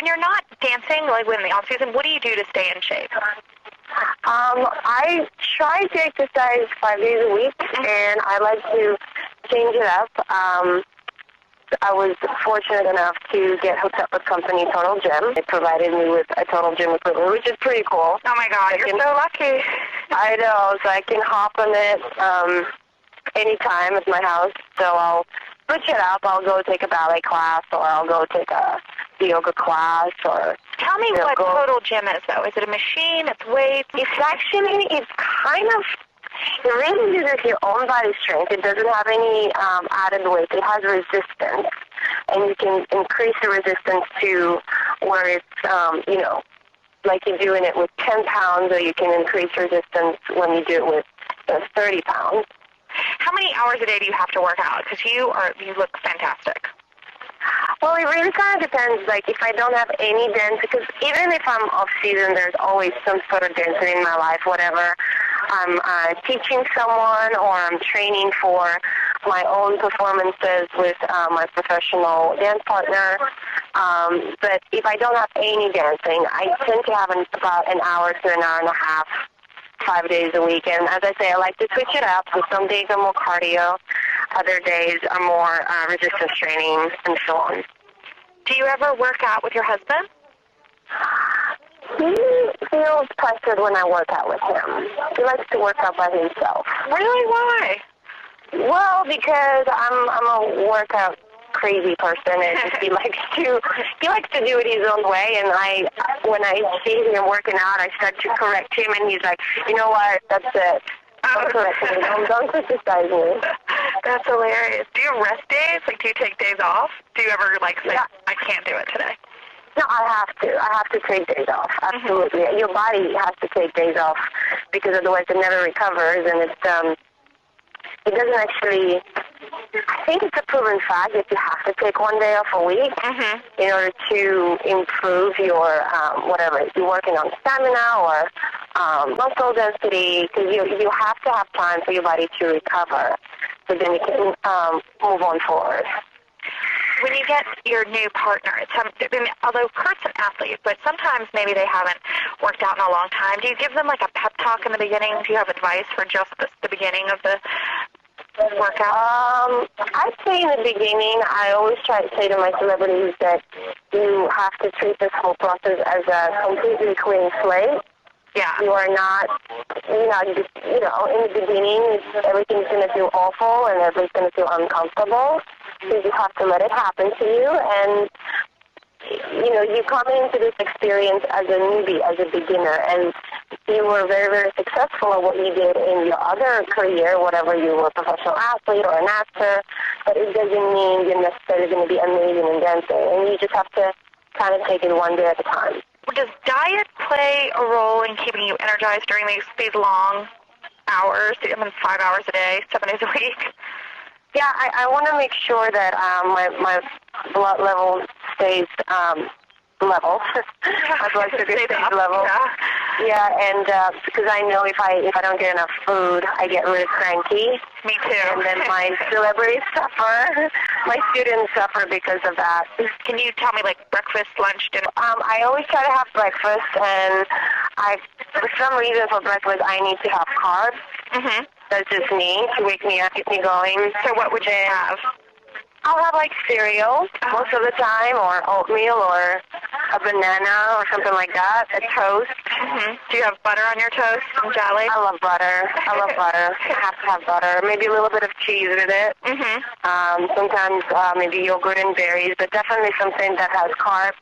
when you're not dancing, like when the off season, what do you do to stay in shape? I try to exercise 5 days a week, and I like to change it up. I was fortunate enough to get hooked up with company Total Gym. It provided me with a Total Gym equipment, which is pretty cool. Oh, my God, you're so lucky. I know, so I can hop on it anytime at my house. So I'll switch it up. I'll go take a ballet class, or I'll go take a yoga class, or... Tell me what Total Gym is, though. Is it a machine? It's weights? It's kind of... It really uses your own body strength. It doesn't have any added weight. It has resistance, and you can increase the resistance to where it's, like you're doing it with 10 pounds, or you can increase resistance when you do it with 30 pounds. How many hours a day do you have to work out? Because you look fantastic. Well, it really kind of depends. Like, if I don't have any dance, because even if I'm off-season, there's always some sort of dancing in my life, whatever. I'm teaching someone, or I'm training for my own performances with my professional dance partner. But if I don't have any dancing, I tend to have about an hour to an hour and a half, 5 days a week. And as I say, I like to switch it up. So some days are more cardio, other days are more resistance training, and so on. Do you ever work out with your husband? He feels pressured when I work out with him. He likes to work out by himself. Really? Why? Well, because I'm a workout crazy person, and he likes to do it his own way. And when I see him working out, I start to correct him, and he's like, you know what? That's it. Don't correct me. Don't criticize me. That's hilarious. Do you have rest days? Like, do you take days off? Do you ever say, I can't do it today? No, I have to. I have to take days off. Absolutely. Your body has to take days off, because otherwise it never recovers, and it doesn't actually... I think it's a proven fact that you have to take 1 day off a week in order to improve your whatever. If you're working on stamina or muscle density, because you have to have time for your body to recover, so then you can move on forward. When you get your new partner, although Kurt's an athlete, but sometimes maybe they haven't worked out in a long time, do you give them like a pep talk in the beginning? Do you have advice for just the beginning of the workout? I'd say in the beginning, I always try to say to my celebrities that you have to treat this whole process as a completely clean slate. Yeah. You are not, in the beginning, everything's going to feel awful and everything's going to feel uncomfortable. So you have to let it happen to you. And, you come into this experience as a newbie, as a beginner, and you were very, very successful at what you did in your other career, whatever you were, a professional athlete or an actor, but it doesn't mean you're necessarily going to be amazing in dancing. And you just have to kind of take it 1 day at a time. Does diet play a role in keeping you energized during these long hours, 5 hours a day, 7 days a week? Yeah, I want to make sure that my blood level stays level. My blood sugar stays level. Yeah, and because I know if I don't get enough food, I get really cranky. Me too. And then my celebrities suffer. My students suffer because of that. Can you tell me, like, breakfast, lunch, dinner? I always try to have breakfast, and for some reason for breakfast I need to have carbs. Mm-hmm. That's just me, to wake me up, get me going. So what would you have? I'll have, like, cereal most of the time, or oatmeal, or a banana, or something like that, a toast. Mm-hmm. Do you have butter on your toast and jelly? I love butter. I have to have butter. Maybe a little bit of cheese with it. Mm-hmm. Sometimes maybe yogurt and berries, but definitely something that has carbs,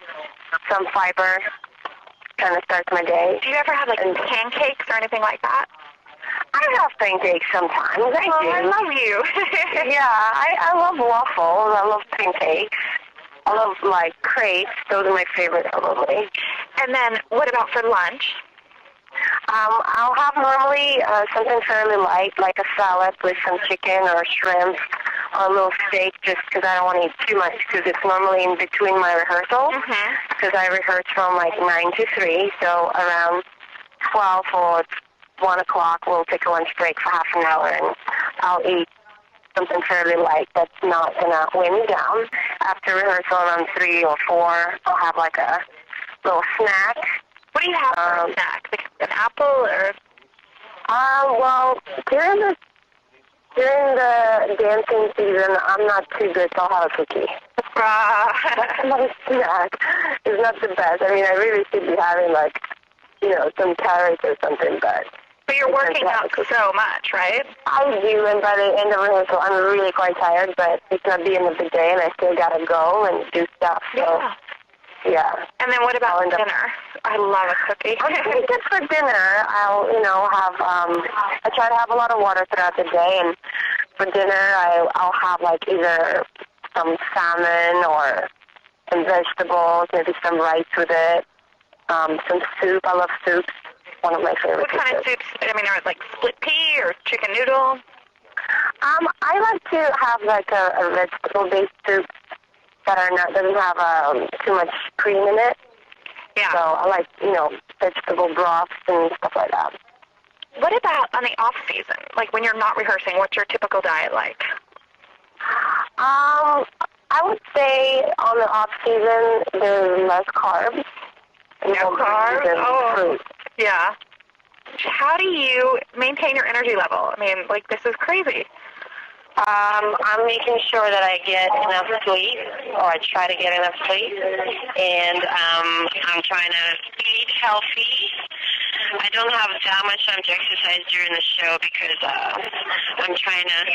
some fiber, kind of starts my day. Do you ever have, like, pancakes or anything like that? I have pancakes sometimes. I do. I love you. Yeah, I love waffles. I love pancakes. I love, like, crepes. Those are my favorite, probably. And then what about for lunch? I'll have normally something fairly light, like a salad with some chicken or shrimp or a little steak, just because I don't want to eat too much, because it's normally in between my rehearsals, because I rehearse from, like, 9 to 3, so around 12 or 1 o'clock, we'll take a lunch break for half an hour, and I'll eat something fairly light that's not going to weigh me down. After rehearsal around 3 or 4, I'll have like a little snack. What do you have for a snack? Like an apple or? Well, during the dancing season, I'm not too good, so I'll have a cookie. That's my snack. It's not the best. I mean, I really should be having, like, some carrots or something, but you're working out so much, right? I do, and by the end of rehearsal, I'm really quite tired, but it's not the end of the day, and I still got to go and do stuff, so, yeah. And then what about dinner? I love a cookie. I'm pretty good for dinner. I'll, have, I try to have a lot of water throughout the day, and for dinner, I'll have, like, either some salmon or some vegetables, maybe some rice with it, some soup. I love soups. One of my favorite. What kind of soups? I mean, are it like split pea or chicken noodle? I like to have like a vegetable-based soup that doesn't have too much cream in it. Yeah. So I like vegetable broths and stuff like that. What about on the off season? Like when you're not rehearsing, what's your typical diet like? I would say on the off season there's less carbs. No carbs? Oh, fruit. Yeah. How do you maintain your energy level? I mean, like, this is crazy. I'm making sure that I get enough sleep, or I try to get enough sleep, and I'm trying to eat healthy. I don't have that much time to exercise during the show because I'm trying to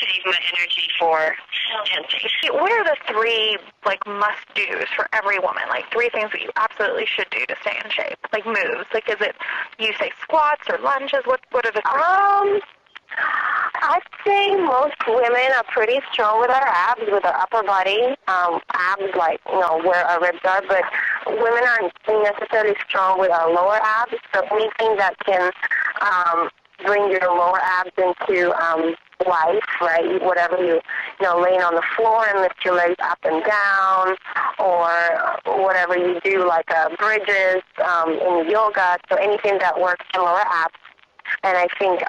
save my energy for dancing. What are the 3, like, must-dos for every woman? Like, 3 things that you absolutely should do to stay in shape? Like, moves. Like, is it, you say squats or lunges? What are the 3? I'd say most women are pretty strong with our abs, with our upper body. Abs, like, where our ribs are, but women aren't necessarily strong with our lower abs, so anything that can bring your lower abs into life, right? Whatever laying on the floor and lift your legs up and down, or whatever you do, like bridges in yoga, so anything that works in lower abs. And I think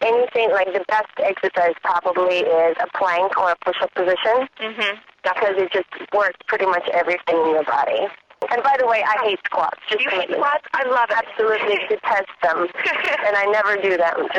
anything, like the best exercise probably is a plank or a push-up position. Mm-hmm. Because it just works pretty much everything in your body. And by the way, I hate squats. You hate squats? I love it. Absolutely detest them. And I never do them.